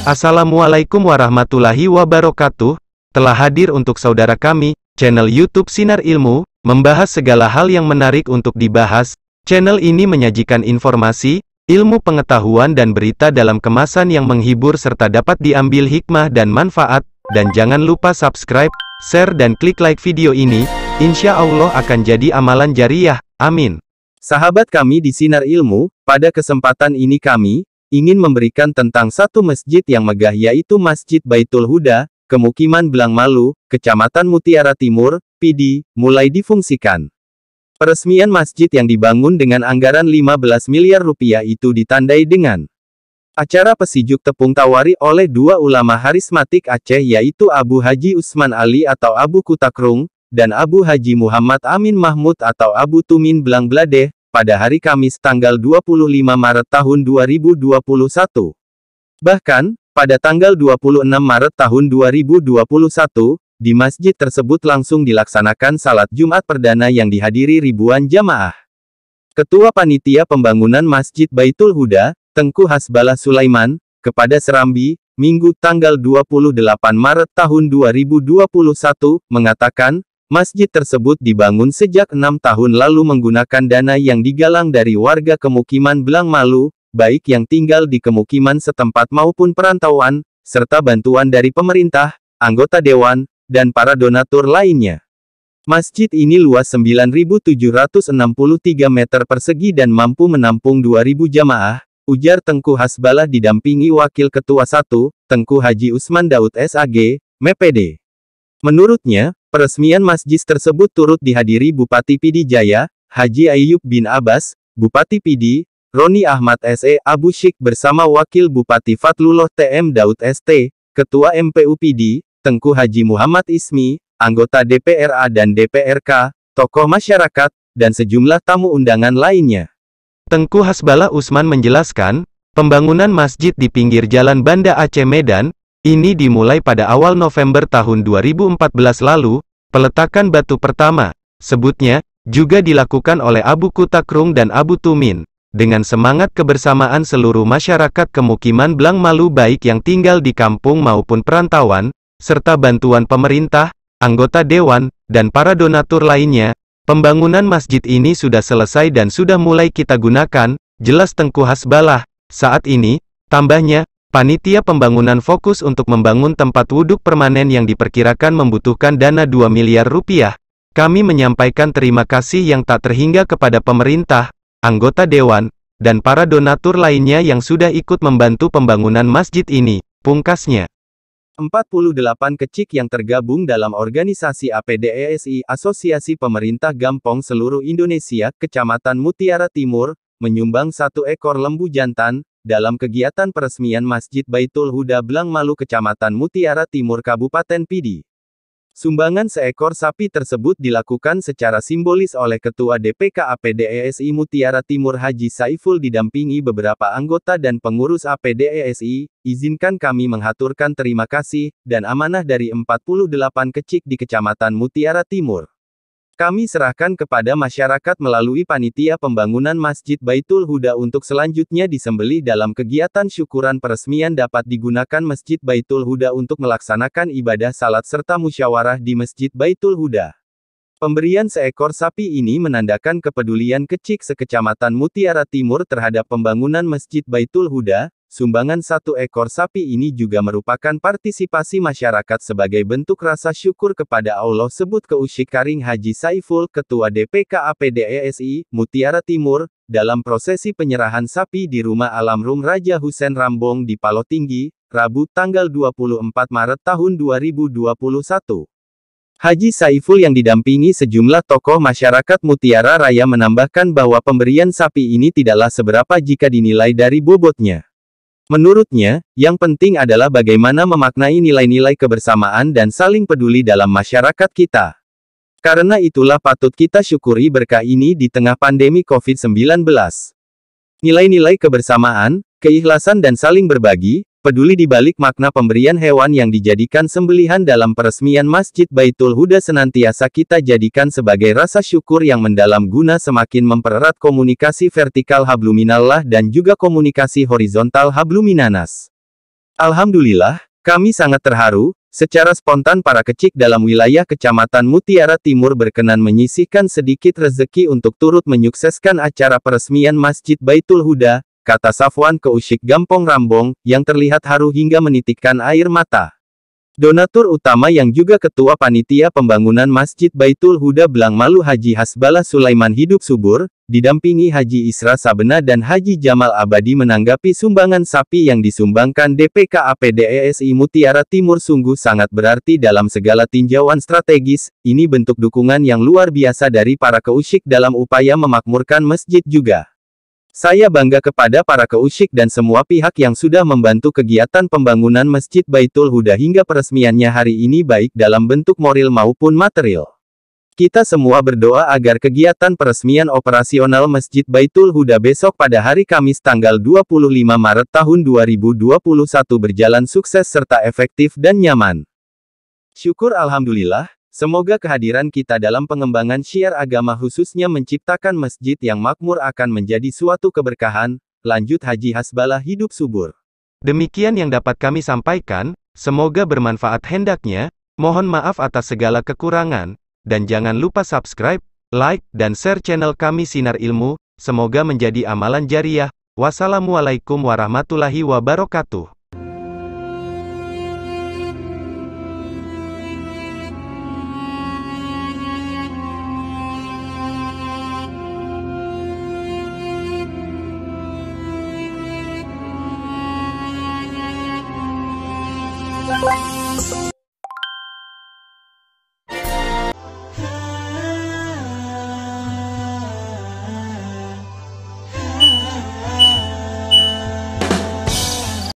Assalamualaikum warahmatullahi wabarakatuh. Telah hadir untuk saudara kami, channel YouTube Sinar Ilmu, membahas segala hal yang menarik untuk dibahas. Channel ini menyajikan informasi, ilmu pengetahuan dan berita dalam kemasan yang menghibur serta dapat diambil hikmah dan manfaat. Dan jangan lupa subscribe, share dan klik like video ini. Insya Allah akan jadi amalan jariah. Amin. Sahabat kami di Sinar Ilmu, pada kesempatan ini kami ingin memberikan tentang satu masjid yang megah, yaitu Masjid Baitul Huda, Kemukiman Blangmalu, Kecamatan Mutiara Timur, PD, mulai difungsikan. Peresmian masjid yang dibangun dengan anggaran 15 miliar rupiah itu ditandai dengan acara pesijuk tepung tawari oleh dua ulama harismatik Aceh, yaitu Abu Haji Usman Ali atau Abu Kutakrung, dan Abu Haji Muhammad Amin Mahmud atau Abu Tumin Blangbladeh, pada hari Kamis tanggal 25 Maret tahun 2021. Bahkan, pada tanggal 26 Maret tahun 2021, di masjid tersebut langsung dilaksanakan salat Jumat perdana yang dihadiri ribuan jamaah. Ketua Panitia Pembangunan Masjid Baitul Huda, Tengku Hasbalah Sulaiman, kepada Serambi, Minggu tanggal 28 Maret tahun 2021, mengatakan, masjid tersebut dibangun sejak 6 tahun lalu menggunakan dana yang digalang dari warga Kemukiman Blangmalu, baik yang tinggal di kemukiman setempat maupun perantauan, serta bantuan dari pemerintah, anggota dewan, dan para donatur lainnya. Masjid ini luas 9.763 meter persegi dan mampu menampung 2.000 jamaah, ujar Tengku Hasbalah didampingi Wakil Ketua 1, Tengku Haji Usman Daud SAG, MEPD. Menurutnya, peresmian masjid tersebut turut dihadiri Bupati PD Jaya, Haji Ayyub bin Abbas, Bupati PD, Roni Ahmad SE Abu Syik bersama Wakil Bupati Fatlullah TM Daud ST, Ketua MPU PD, Tengku Haji Muhammad Ismi, anggota DPRA dan DPRK, tokoh masyarakat, dan sejumlah tamu undangan lainnya. Tengku Hasbalah Usman menjelaskan, pembangunan masjid di pinggir Jalan Banda Aceh Medan, ini dimulai pada awal November tahun 2014 lalu. Peletakan batu pertama, sebutnya, juga dilakukan oleh Abu Kutakrung dan Abu Tumin, dengan semangat kebersamaan seluruh masyarakat Kemukiman Blangmalu baik yang tinggal di kampung maupun perantauan, serta bantuan pemerintah, anggota dewan, dan para donatur lainnya. Pembangunan masjid ini sudah selesai dan sudah mulai kita gunakan, jelas Tengku Hasbalah. Saat ini, tambahnya, Panitia Pembangunan fokus untuk membangun tempat wudhu permanen yang diperkirakan membutuhkan dana 2 miliar rupiah. Kami menyampaikan terima kasih yang tak terhingga kepada pemerintah, anggota dewan, dan para donatur lainnya yang sudah ikut membantu pembangunan masjid ini, pungkasnya. 48 kecik yang tergabung dalam organisasi APDESI, Asosiasi Pemerintah Gampong Seluruh Indonesia, Kecamatan Mutiara Timur, menyumbang 1 ekor lembu jantan, dalam kegiatan peresmian Masjid Baitul Huda Blangmalu Kecamatan Mutiara Timur Kabupaten PD. Sumbangan seekor sapi tersebut dilakukan secara simbolis oleh Ketua DPK APDESI Mutiara Timur Haji Saiful didampingi beberapa anggota dan pengurus APDESI. Izinkan kami menghaturkan terima kasih dan amanah dari 48 kecik di Kecamatan Mutiara Timur. Kami serahkan kepada masyarakat melalui Panitia Pembangunan Masjid Baitul Huda untuk selanjutnya disembelih dalam kegiatan syukuran peresmian dapat digunakan Masjid Baitul Huda untuk melaksanakan ibadah salat serta musyawarah di Masjid Baitul Huda. Pemberian seekor sapi ini menandakan kepedulian kecik sekecamatan Mutiara Timur terhadap pembangunan Masjid Baitul Huda. Sumbangan 1 ekor sapi ini juga merupakan partisipasi masyarakat sebagai bentuk rasa syukur kepada Allah, sebut Keusyik Karing Haji Saiful, Ketua DPK APDESI, Mutiara Timur, dalam prosesi penyerahan sapi di Rumah Alamrum Raja Husein Rambong di Palotinggi, Rabu tanggal 24 Maret tahun 2021. Haji Saiful yang didampingi sejumlah tokoh masyarakat Mutiara Raya menambahkan bahwa pemberian sapi ini tidaklah seberapa jika dinilai dari bobotnya. Menurutnya, yang penting adalah bagaimana memaknai nilai-nilai kebersamaan dan saling peduli dalam masyarakat kita. Karena itulah patut kita syukuri berkah ini di tengah pandemi COVID-19. Nilai-nilai kebersamaan, keikhlasan dan saling berbagi, peduli di balik makna pemberian hewan yang dijadikan sembelihan dalam peresmian Masjid Baitul Huda senantiasa kita jadikan sebagai rasa syukur yang mendalam guna semakin mempererat komunikasi vertikal habluminallah dan juga komunikasi horizontal habluminanas. Alhamdulillah, kami sangat terharu. Secara spontan para kecik dalam wilayah Kecamatan Mutiara Timur berkenan menyisihkan sedikit rezeki untuk turut menyukseskan acara peresmian Masjid Baitul Huda, kata Safwan Keusyik Gampong Rambong, yang terlihat haru hingga menitikkan air mata. Donatur utama yang juga Ketua Panitia Pembangunan Masjid Baitul Huda Blangmalu Haji Hasbalah Sulaiman hidup subur, didampingi Haji Isra Sabena dan Haji Jamal Abadi menanggapi sumbangan sapi yang disumbangkan DPK APDESI Mutiara Timur sungguh sangat berarti dalam segala tinjauan strategis. Ini bentuk dukungan yang luar biasa dari para keusyik dalam upaya memakmurkan masjid juga. Saya bangga kepada para keusyik dan semua pihak yang sudah membantu kegiatan pembangunan Masjid Baitul Huda hingga peresmiannya hari ini baik dalam bentuk moral maupun material. Kita semua berdoa agar kegiatan peresmian operasional Masjid Baitul Huda besok pada hari Kamis tanggal 25 Maret tahun 2021 berjalan sukses serta efektif dan nyaman. Syukur Alhamdulillah. Semoga kehadiran kita dalam pengembangan syiar agama khususnya menciptakan masjid yang makmur akan menjadi suatu keberkahan, lanjut Haji Hasbalah hidup subur. Demikian yang dapat kami sampaikan, semoga bermanfaat hendaknya, mohon maaf atas segala kekurangan, dan jangan lupa subscribe, like, dan share channel kami Sinar Ilmu, semoga menjadi amalan jariah. Wassalamualaikum warahmatullahi wabarakatuh.